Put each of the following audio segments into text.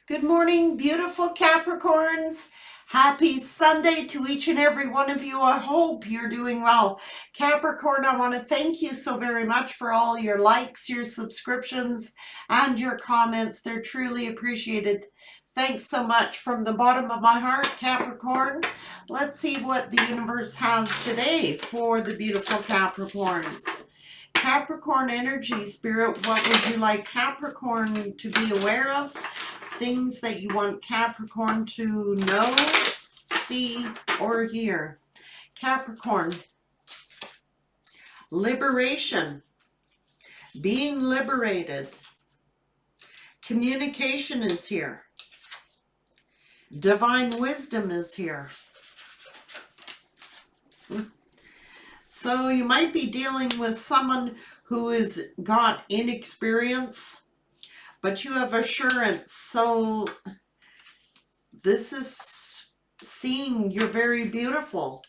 Good morning, beautiful Capricorns. Happy Sunday to each and every one of you. I hope you're doing well. Capricorn, I want to thank you so very much for all your likes, your subscriptions, and your comments. They're truly appreciated. Thanks so much from the bottom of my heart, Capricorn. Let's see what the universe has today for the beautiful Capricorns. Capricorn energy, Spirit, what would you like Capricorn to be aware of? Things that you want Capricorn to know, see, or hear. Capricorn, liberation, being liberated. Communication is here. Divine wisdom is here. So you might be dealing with someone who has got inexperience, but you have assurance. So this is seeing you're very beautiful.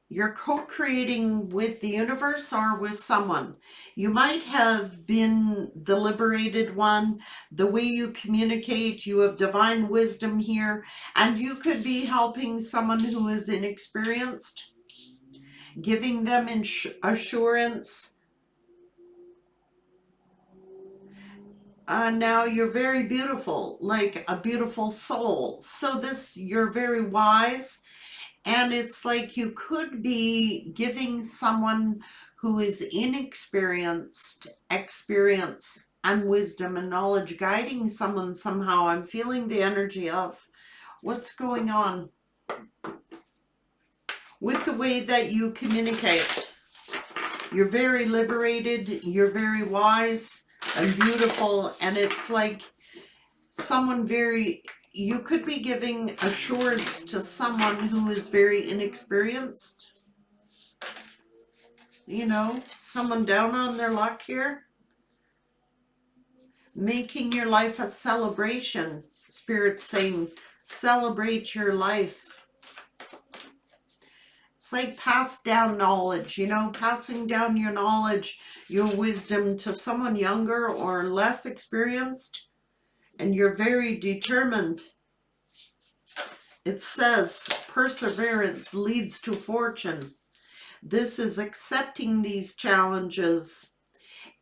You're co-creating with the universe or with someone. You might have been the liberated one. The way you communicate, you have divine wisdom here, and you could be helping someone who is inexperienced, giving them assurance. Now you're very beautiful, like a beautiful soul. So you're very wise. And it's like you could be giving someone who is inexperienced experience and wisdom and knowledge, guiding someone somehow. I'm feeling the energy of what's going on with the way that you communicate. You're very liberated, you're very wise and beautiful, and it's like someone you could be giving assurance to someone who is very inexperienced. You know, someone down on their luck here. Making your life a celebration. Spirit's saying, celebrate your life. It's like pass down knowledge, you know, passing down your knowledge, your wisdom to someone younger or less experienced. And you're very determined. It says, perseverance leads to fortune. This is accepting these challenges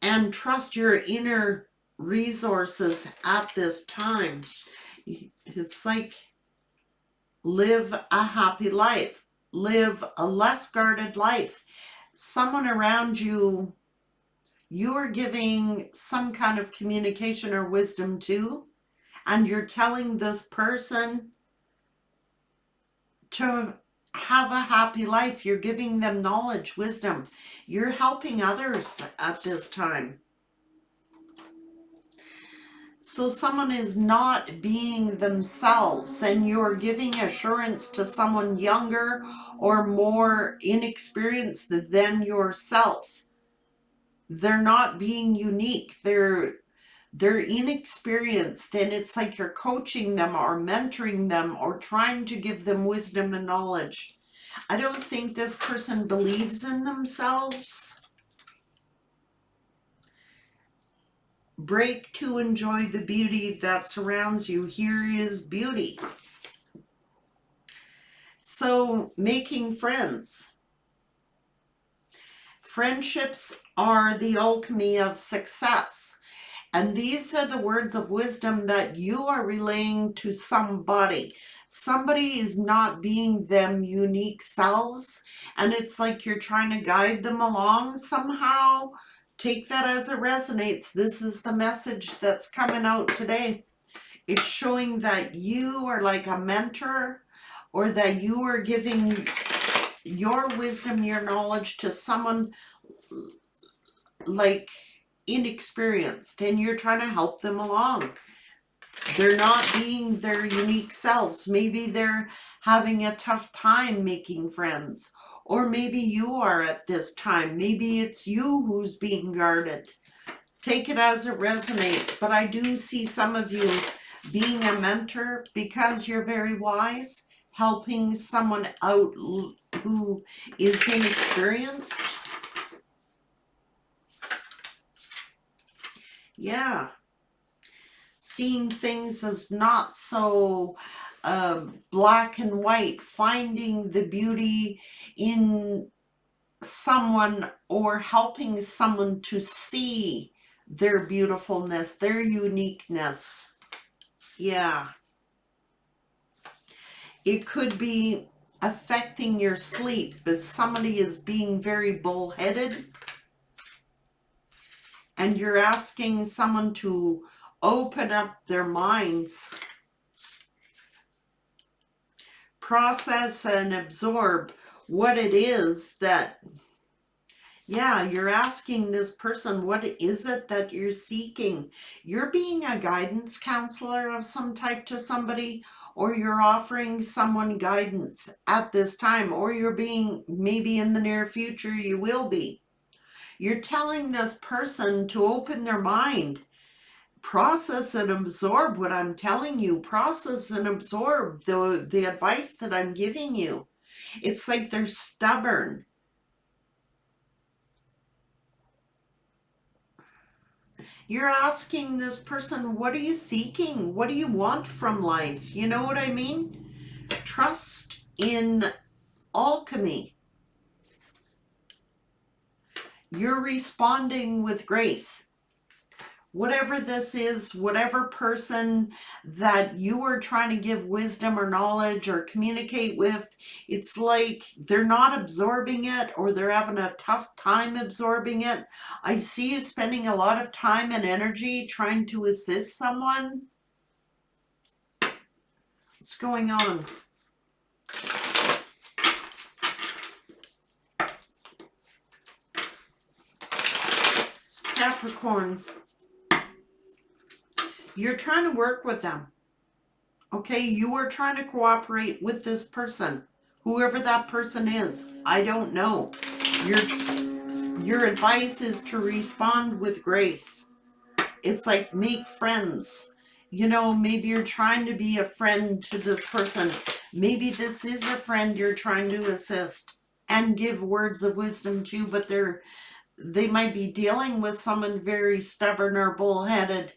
and trust your inner resources at this time. It's like live a happy life, live a less guarded life. Someone around you, you are giving some kind of communication or wisdom to, and you're telling this person to have a happy life. You're giving them knowledge, wisdom. You're helping others at this time. So someone is not being themselves and you're giving assurance to someone younger or more inexperienced than yourself. They're not being unique. They're inexperienced, and it's like you're coaching them or mentoring them or trying to give them wisdom and knowledge. I don't think this person believes in themselves. Break to enjoy the beauty that surrounds you. Here is beauty. So, making friends. Friendships are the alchemy of success. And these are the words of wisdom that you are relaying to somebody. Somebody is not being them unique selves. And it's like you're trying to guide them along somehow. Take that as it resonates. This is the message that's coming out today. It's showing that you are like a mentor, or that you are giving your wisdom, your knowledge to someone like inexperienced, and you're trying to help them along. They're not being their unique selves. Maybe they're having a tough time making friends. Or maybe you are at this time. Maybe it's you who's being guarded. Take it as it resonates. But I do see some of you being a mentor because you're very wise, helping someone out who is inexperienced. Yeah. seeing things as not so black and white, finding the beauty in someone or helping someone to see their beautifulness, their uniqueness. Yeah. It could be affecting your sleep, but somebody is being very bullheaded and you're asking someone to open up their minds, process and absorb what it is that, yeah, you're asking this person, what is it that you're seeking? You're being a guidance counselor of some type to somebody, or you're offering someone guidance at this time, or you're being, maybe in the near future, you will be. You're telling this person to open their mind, process and absorb what I'm telling you, process and absorb the advice that I'm giving you. It's like they're stubborn. You're asking this person, what are you seeking? What do you want from life? You know what I mean? Trust in alchemy. You're responding with grace. Whatever this is, whatever person that you are trying to give wisdom or knowledge or communicate with, it's like they're not absorbing it, or they're having a tough time absorbing it. I see you spending a lot of time and energy trying to assist someone. What's going on? Capricorn. You're trying to work with them. Okay, you are trying to cooperate with this person, whoever that person is. I don't know. Your advice is to respond with grace. It's like make friends. You know, maybe you're trying to be a friend to this person. Maybe this is a friend you're trying to assist and give words of wisdom to, but they might be dealing with someone very stubborn or bullheaded.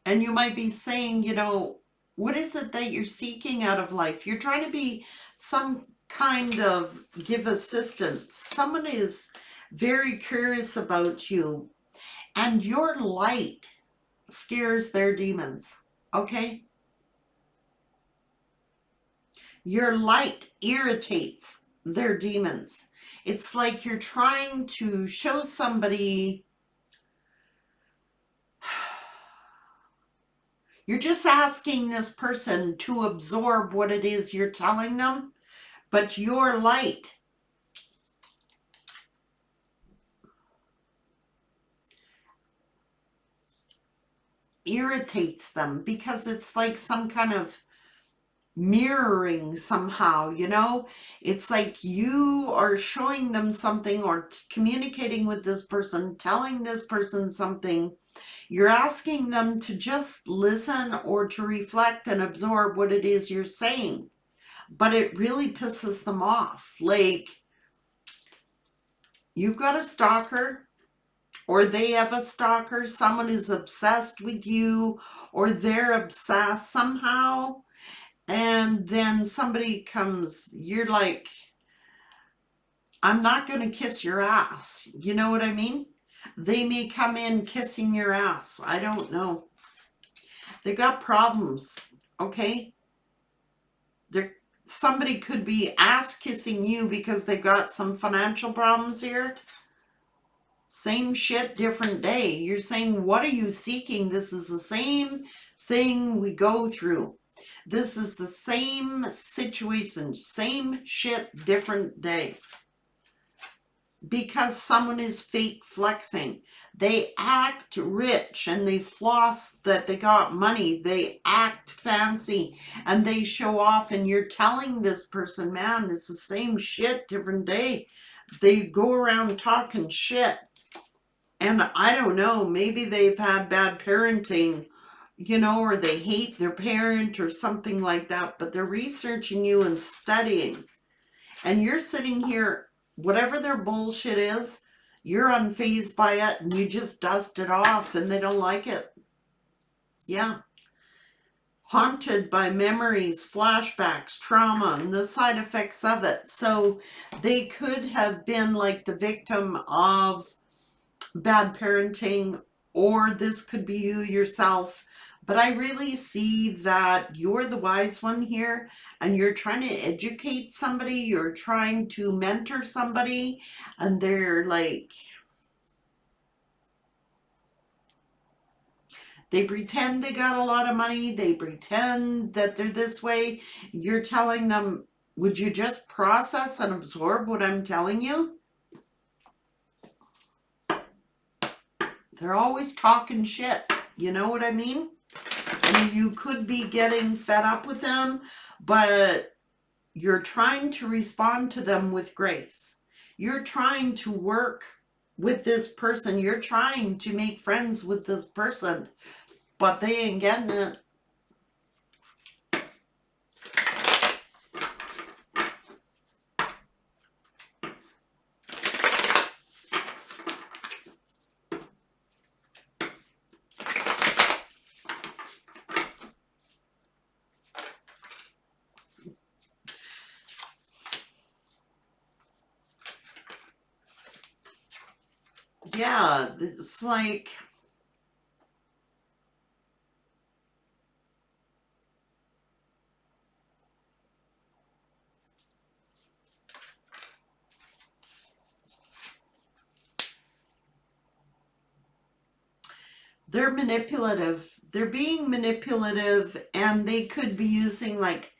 And you might be saying, you know, what is it that you're seeking out of life? You're trying to be some kind of give assistance. Someone is very curious about you, and your light scares their demons, okay? Your light irritates their demons. It's like you're trying to show somebody. You're just asking this person to absorb what it is you're telling them, but your light irritates them because it's like some kind of mirroring somehow, you know? It's like you are showing them something or communicating with this person, telling this person something. You're asking them to just listen or to reflect and absorb what it is you're saying. But it really pisses them off. Like, you've got a stalker, or they have a stalker, someone is obsessed with you, or they're obsessed somehow, and then somebody comes, you're like, I'm not going to kiss your ass. You know what I mean? They may come in kissing your ass. I don't know. They got problems, okay? Somebody could be ass kissing you because they got some financial problems here. Same shit, different day. You're saying, what are you seeking? This is the same thing we go through. This is the same situation, same shit, different day. Because someone is fake flexing. They act rich and they floss that they got money. They act fancy and they show off, and you're telling this person, man, it's the same shit, different day. They go around talking shit. And I don't know, maybe they've had bad parenting, you know, or they hate their parent or something like that, but they're researching you and studying. And you're sitting here, whatever their bullshit is, You're unfazed by it and you just dust it off and they don't like it. Yeah. Haunted by memories, flashbacks, trauma, and the side effects of it. So they could have been like the victim of bad parenting, or this could be you yourself. But I really see that you're the wise one here and you're trying to educate somebody, you're trying to mentor somebody, and they're like, they pretend they got a lot of money. They pretend that they're this way. You're telling them, would you just process and absorb what I'm telling you? They're always talking shit. You know what I mean? And you could be getting fed up with them, but you're trying to respond to them with grace. You're trying to work with this person. You're trying to make friends with this person, but they ain't getting it. Yeah, it's like, they're manipulative. They're being manipulative, and they could be using like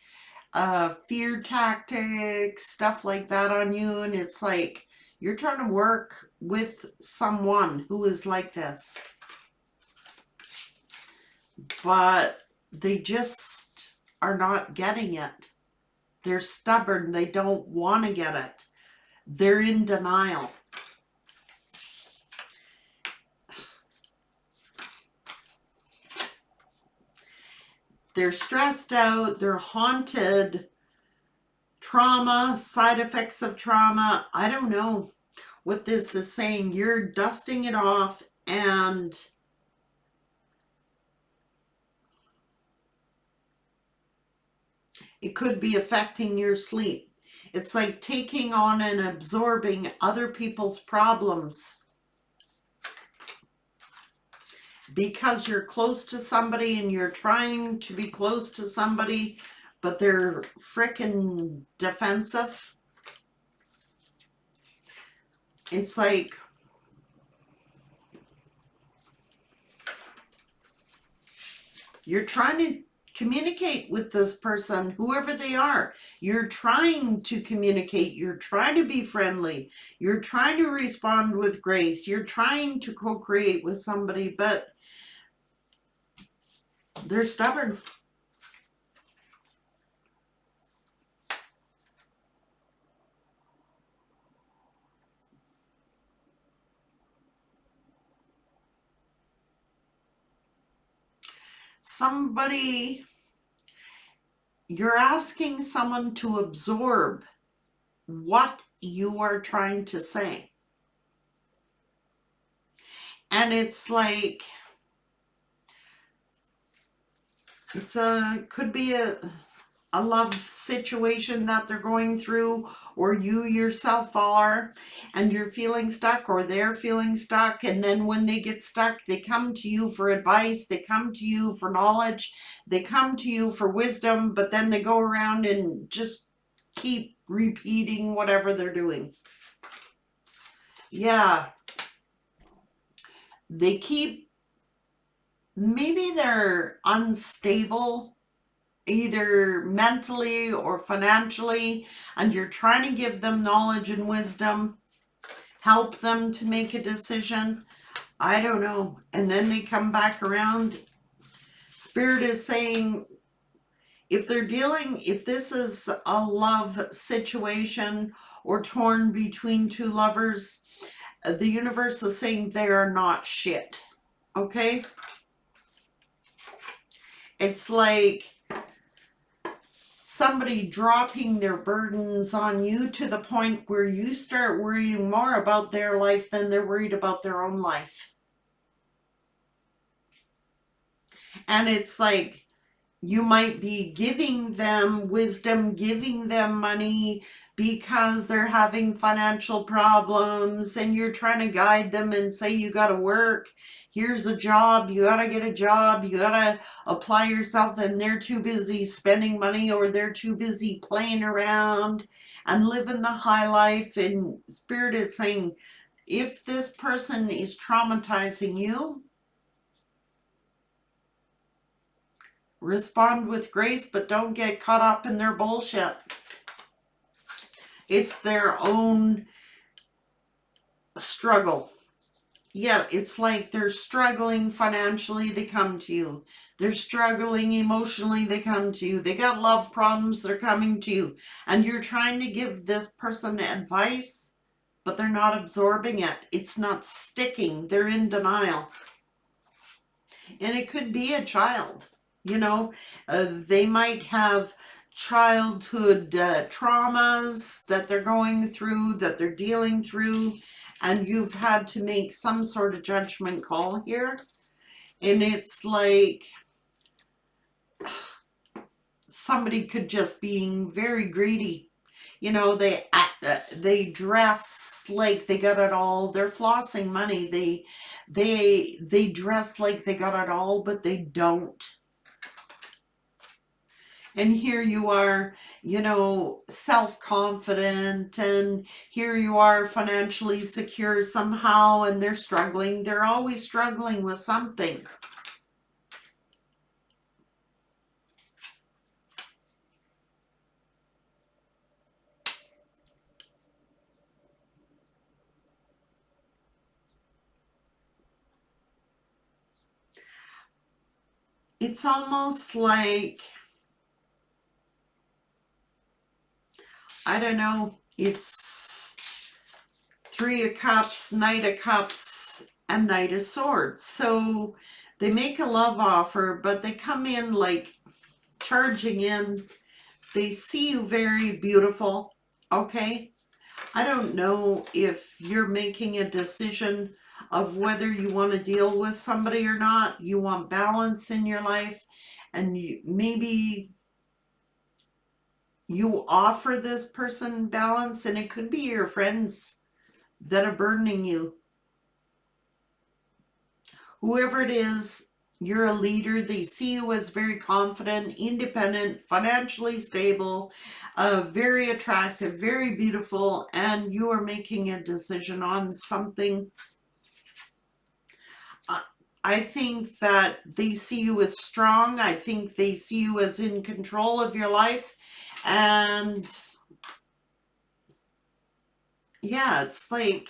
fear tactics, stuff like that on you. And it's like you're trying to work with someone who is like this, but they just are not getting it. They're stubborn. They don't want to get it. They're in denial. They're stressed out. They're haunted. Trauma, side effects of trauma. I don't know what this is saying. You're dusting it off, and it could be affecting your sleep. It's like taking on and absorbing other people's problems because you're close to somebody and you're trying to be close to somebody, but they're frickin' defensive. It's like you're trying to communicate with this person, whoever they are. You're trying to communicate. You're trying to be friendly. You're trying to respond with grace. You're trying to co-create with somebody, but they're stubborn. Somebody, you're asking someone to absorb what you are trying to say. And it's like, could be a love situation that they're going through, or you yourself are, and you're feeling stuck, or they're feeling stuck. And then when they get stuck, they come to you for advice, they come to you for knowledge, they come to you for wisdom, but then they go around and just keep repeating whatever they're doing. Yeah, they keep, maybe they're unstable either mentally or financially, and you're trying to give them knowledge and wisdom, help them to make a decision. I don't know. And then they come back around. Spirit is saying, if this is a love situation or torn between two lovers, the universe is saying they are not shit. Okay? It's like somebody dropping their burdens on you to the point where you start worrying more about their life than they're worried about their own life. And it's like, you might be giving them wisdom, giving them money because they're having financial problems, and you're trying to guide them and say, you got to work. Here's a job. You got to get a job. You got to apply yourself. And they're too busy spending money, or they're too busy playing around and living the high life. And Spirit is saying, if this person is traumatizing you, respond with grace, but don't get caught up in their bullshit. It's their own struggle. Yeah, it's like they're struggling financially, they come to you. They're struggling emotionally, they come to you. They got love problems, they're coming to you. And you're trying to give this person advice, but they're not absorbing it. It's not sticking. They're in denial. And it could be a child. You know, they might have childhood traumas that they're going through, that they're dealing through, and you've had to make some sort of judgment call here. And it's like somebody could just being very greedy. You know, they dress like they got it all. They're flossing money. They dress like they got it all, but they don't. And here you are, you know, self-confident, and here you are financially secure somehow, and they're struggling. They're always struggling with something. It's almost like, I don't know, it's Three of Cups, Knight of Cups, and Knight of Swords. So they make a love offer, but they come in like charging in. They see you very beautiful, okay? I don't know if you're making a decision of whether you want to deal with somebody or not. You want balance in your life, and maybe you offer this person balance, and it could be your friends that are burdening you. Whoever it is, you're a leader. They see you as very confident, independent, financially stable, very attractive, very beautiful, and you are making a decision on something. I think that they see you as strong. I think they see you as in control of your life. And yeah, it's like,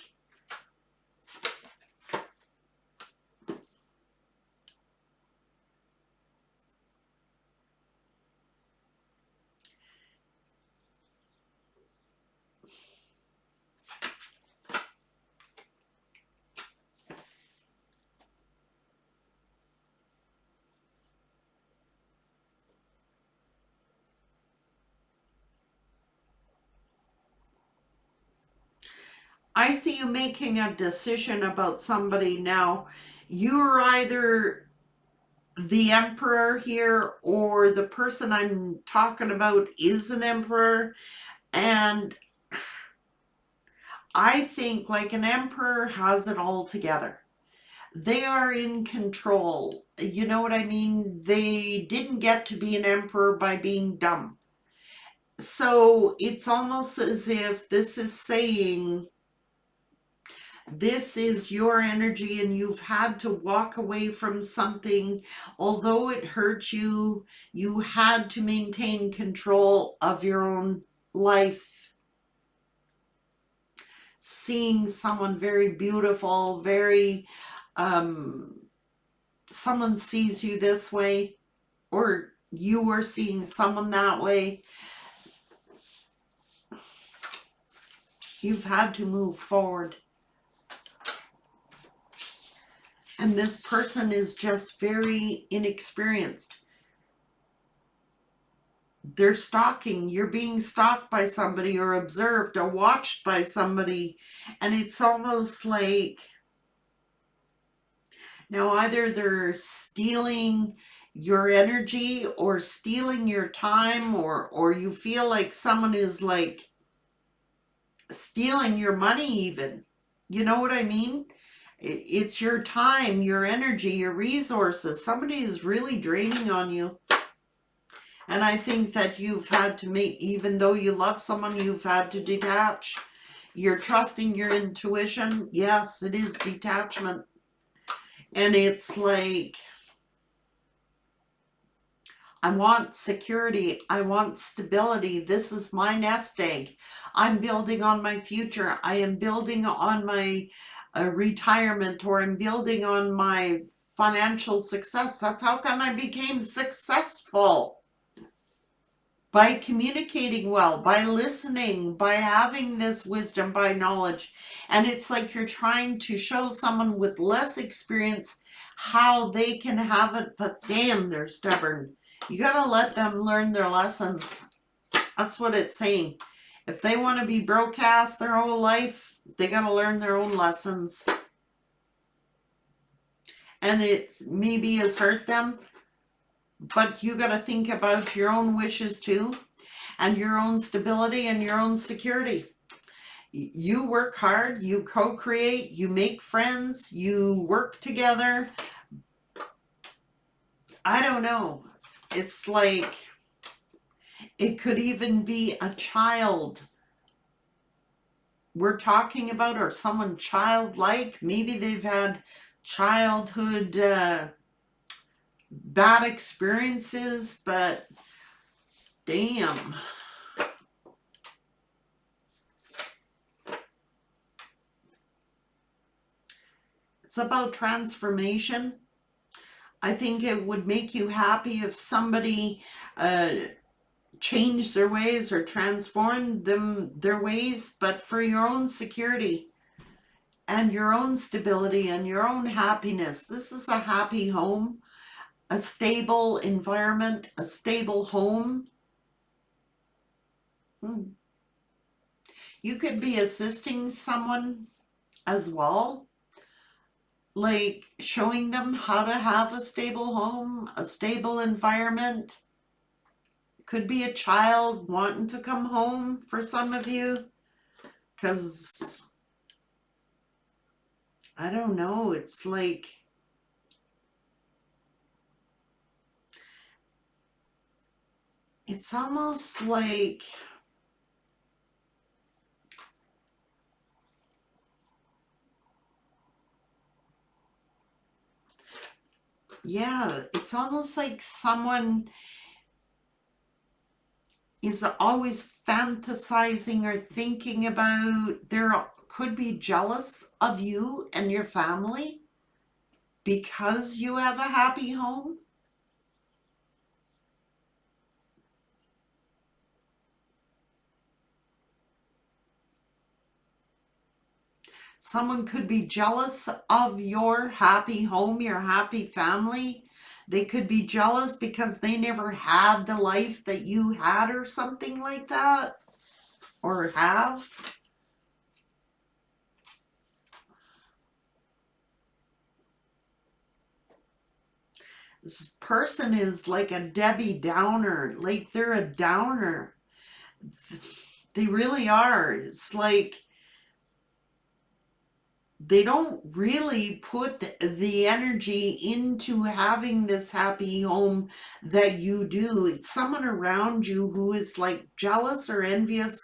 I see you making a decision about somebody now. You're either the emperor here, or the person I'm talking about is an emperor. And I think like an emperor has it all together. They are in control. You know what I mean? They didn't get to be an emperor by being dumb. So it's almost as if this is saying, this is your energy, and you've had to walk away from something. Although it hurt you, you had to maintain control of your own life. Seeing someone very beautiful, very, someone sees you this way, or you are seeing someone that way. You've had to move forward. And this person is just very inexperienced. they're stalking. You're being stalked by somebody or observed or watched by somebody. And it's almost like now either they're stealing your energy or stealing your time, or you feel like someone is like stealing your money even. You know what I mean? It's your time, your energy, your resources. Somebody is really draining on you. And I think that you've had to make, even though you love someone, you've had to detach. You're trusting your intuition. Yes, it is detachment. And it's like, I want security. I want stability. This is my nest egg. I'm building on my future. I am building on my retirement, or I'm building on my financial success. That's how come I became successful. By communicating well, by listening, by having this wisdom, by knowledge. And it's like you're trying to show someone with less experience how they can have it, but damn, they're stubborn. You got to let them learn their lessons. That's what it's saying. If they want to be broadcast their whole life, they got to learn their own lessons. And it maybe has hurt them, but you got to think about your own wishes too, and your own stability and your own security. You work hard, you co-create, you make friends, you work together. I don't know. It's like, it could even be a child we're talking about, or someone childlike. Maybe they've had childhood bad experiences, but damn. It's about transformation. I think it would make you happy if somebody changed their ways or transformed their ways, but for your own security and your own stability and your own happiness. This is a happy home, a stable environment, a stable home. You could be assisting someone as well, like showing them how to have a stable home, a stable environment. Could be a child wanting to come home for some of you, because I don't know, it's like, it's almost like, yeah, it's almost like someone is always fantasizing or thinking about, there could be jealous of you and your family because you have a happy home. Someone could be jealous of your happy home, your happy family. They could be jealous because they never had the life that you had, or something like that, or have. This person is like a Debbie Downer, like they're a downer. They really are. It's like they don't really put the energy into having this happy home that you do. It's someone around you who is like jealous or envious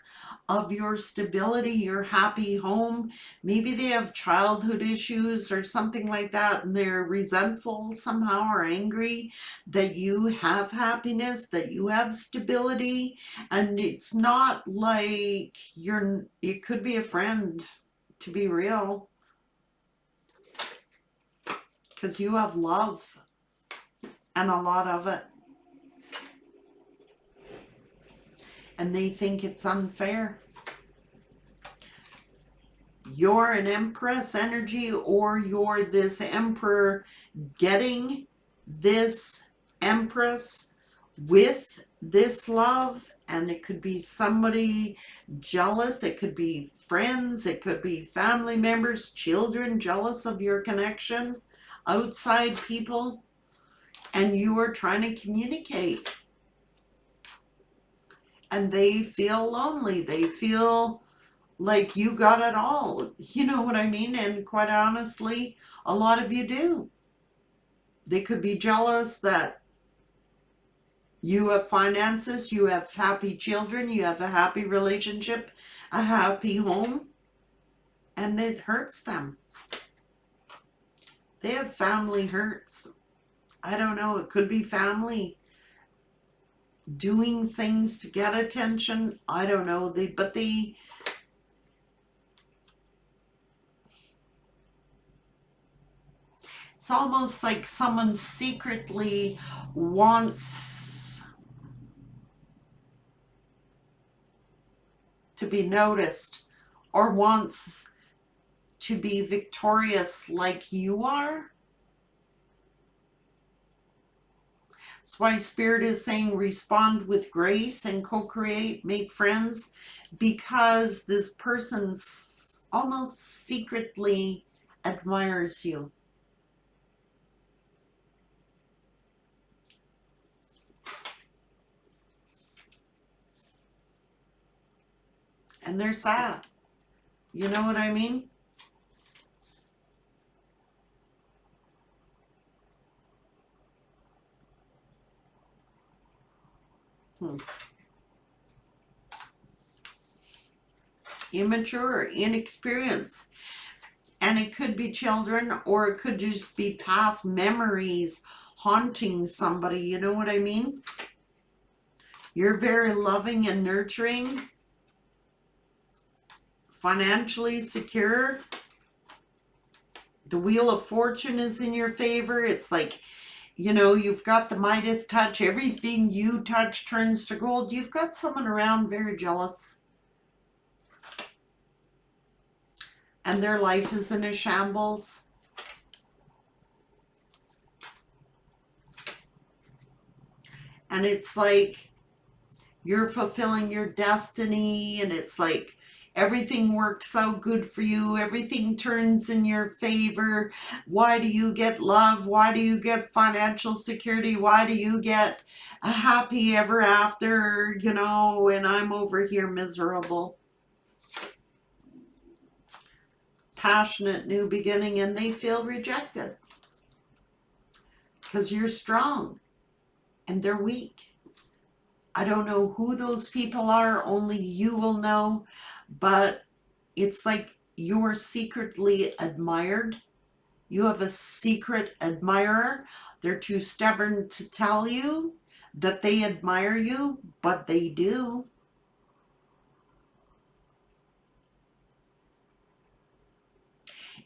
of your stability, your happy home. Maybe they have childhood issues or something like that, and they're resentful somehow or angry that you have happiness, that you have stability. And it's not like it could be a friend, to be real, because you have love and a lot of it, and they think it's unfair. You're an Empress energy, or you're this Emperor getting this Empress, with this love, and it could be somebody jealous, it could be friends, it could be family members, children jealous of your connection, outside people, and you are trying to communicate, and they feel lonely, they feel like you got it all, you know what I mean? And quite honestly, a lot of you do. They could be jealous that you have finances, you have happy children, you have a happy relationship, a happy home, and it hurts them. They have family hurts. I don't know, it could be family doing things to get attention. I don't know. It's almost like someone secretly wants to be noticed or wants to be victorious like you are. That's why Spirit is saying respond with grace and co-create, make friends, because this person almost secretly admires you. And they're sad. You know what I mean? Immature, inexperienced. And it could be children, or it could just be past memories haunting somebody. You know what I mean? You're very loving and nurturing, financially secure. The Wheel of Fortune is in your favor. It's like, you know, you've got the Midas touch. Everything you touch turns to gold. You've got someone around very jealous, and their life is in a shambles. And it's like you're fulfilling your destiny, and it's like everything works out good for you. Everything turns in your favor. Why do you get love? Why do you get financial security? Why do you get a happy ever after, you know, and I'm over here miserable? Passionate new beginning, and they feel rejected because you're strong and they're weak. I don't know who those people are, only you will know, but it's like you're secretly admired. You have a secret admirer. They're too stubborn to tell you that they admire you, but they do.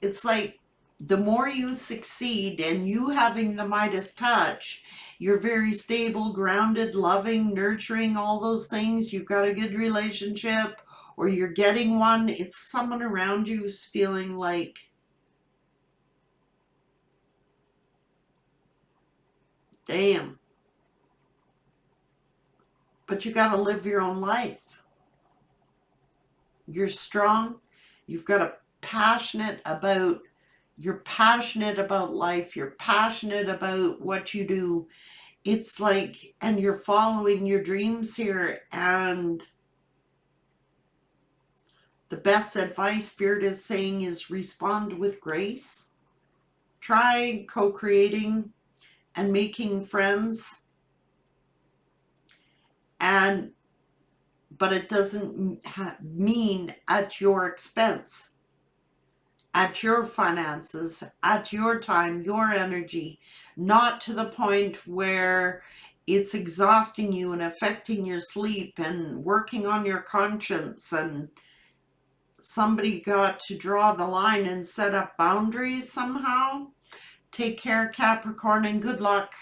It's like the more you succeed, and you having the Midas touch, you're very stable, grounded, loving, nurturing, all those things. You've got a good relationship, or you're getting one. It's someone around you who's feeling like, damn. But you got to live your own life. You're strong. You've got a you're passionate about life. You're passionate about what you do. It's like, and you're following your dreams here. And the best advice Spirit is saying is respond with grace. Try co-creating and making friends. But it doesn't mean at your expense, at your finances, at your time, your energy, not to the point where it's exhausting you and affecting your sleep and working on your conscience. And somebody got to draw the line and set up boundaries somehow. Take care, Capricorn, and good luck.